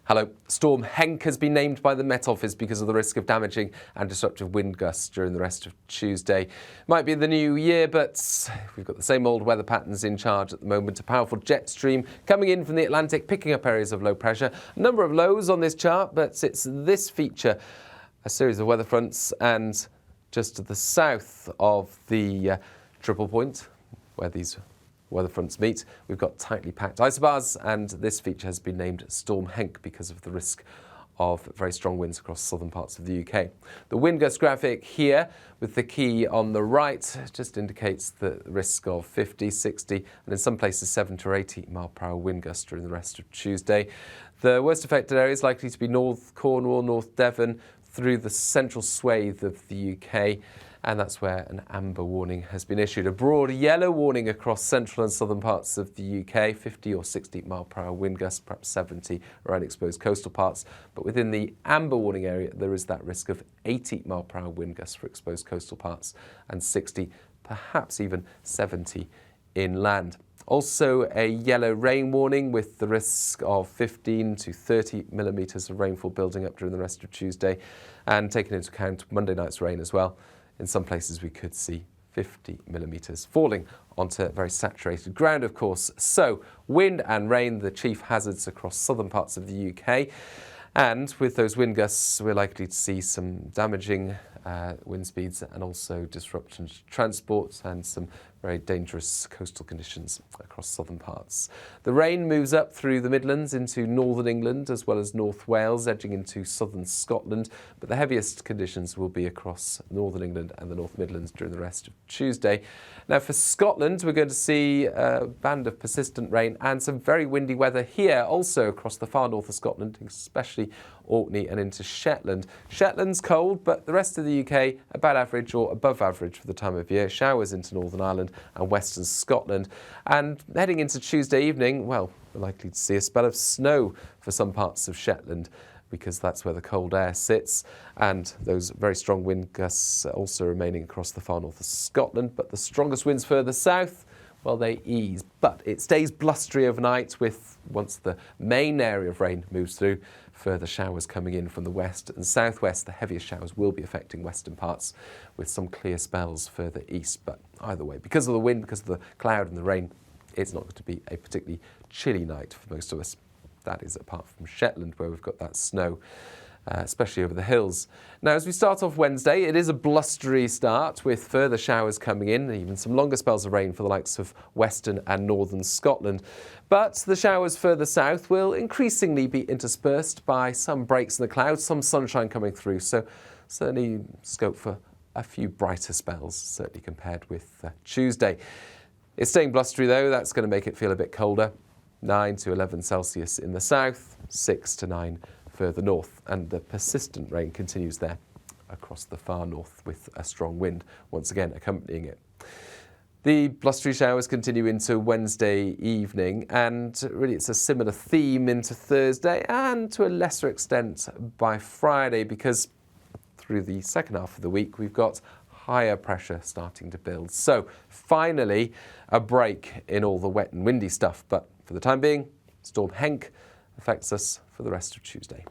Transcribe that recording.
Hello. Storm Henk has been named by the Met Office because of the risk of damaging and disruptive wind gusts during the rest of Tuesday. Might be the new year, but we've got the same old weather patterns in charge at the moment. A powerful jet stream coming in from the Atlantic, picking up areas of low pressure. A number of lows on this chart, but it's this feature, a series of weather fronts, and just to the south of the triple point, where these weather fronts meet, we've got tightly packed isobars, and this feature has been named Storm Henk because of the risk of very strong winds across southern parts of the UK. The wind gust graphic here with the key on the right just indicates the risk of 50, 60 and in some places 70 or 80 mile per hour wind gusts during the rest of Tuesday. The worst affected areas likely to be North Cornwall, North Devon, through the central swathe of the UK, and that's where an amber warning has been issued. A broad yellow warning across central and southern parts of the UK, 50 or 60 mile per hour wind gusts, perhaps 70 around exposed coastal parts. But within the amber warning area, there is that risk of 80 mile per hour wind gusts for exposed coastal parts and 60, perhaps even 70 inland. Also a yellow rain warning with the risk of 15 to 30 millimetres of rainfall building up during the rest of Tuesday, and taking into account Monday night's rain as well. In some places we could see 50 millimetres falling onto very saturated ground, of course. So wind and rain, the chief hazards across southern parts of the UK. And with those wind gusts, we're likely to see some damaging wind speeds and also disruption to transport and some very dangerous coastal conditions across southern parts. The rain moves up through the Midlands into northern England as well as North Wales, edging into southern Scotland, but the heaviest conditions will be across northern England and the North Midlands during the rest of Tuesday. Now for Scotland, we're going to see a band of persistent rain and some very windy weather here, also across the far north of Scotland, especially Orkney and into Shetland. Shetland's cold, but the rest of the UK about average or above average for the time of year. Showers into Northern Ireland and western Scotland. And heading into Tuesday evening, well, we're likely to see a spell of snow for some parts of Shetland, because that's where the cold air sits, and those very strong wind gusts also remaining across the far north of Scotland. But the strongest winds further south, well, they ease, but it stays blustery overnight with, once the main area of rain moves through, further showers coming in from the west and southwest. The heaviest showers will be affecting western parts with some clear spells further east. But either way, because of the wind, because of the cloud and the rain, it's not going to be a particularly chilly night for most of us. That is apart from Shetland, where we've got that snow, especially over the hills. Now, as we start off Wednesday, it is a blustery start with further showers coming in, even some longer spells of rain for the likes of western and northern Scotland. But the showers further south will increasingly be interspersed by some breaks in the clouds, some sunshine coming through. So certainly scope for a few brighter spells, certainly compared with Tuesday. It's staying blustery though. That's going to make it feel a bit colder. 9 to 11 Celsius in the south, 6 to 9 further north, and the persistent rain continues there across the far north with a strong wind once again accompanying it. The blustery showers continue into Wednesday evening, and really it's a similar theme into Thursday and to a lesser extent by Friday, because through the second half of the week we've got higher pressure starting to build. So finally a break in all the wet and windy stuff, but for the time being, Storm Henk affects us for the rest of Tuesday.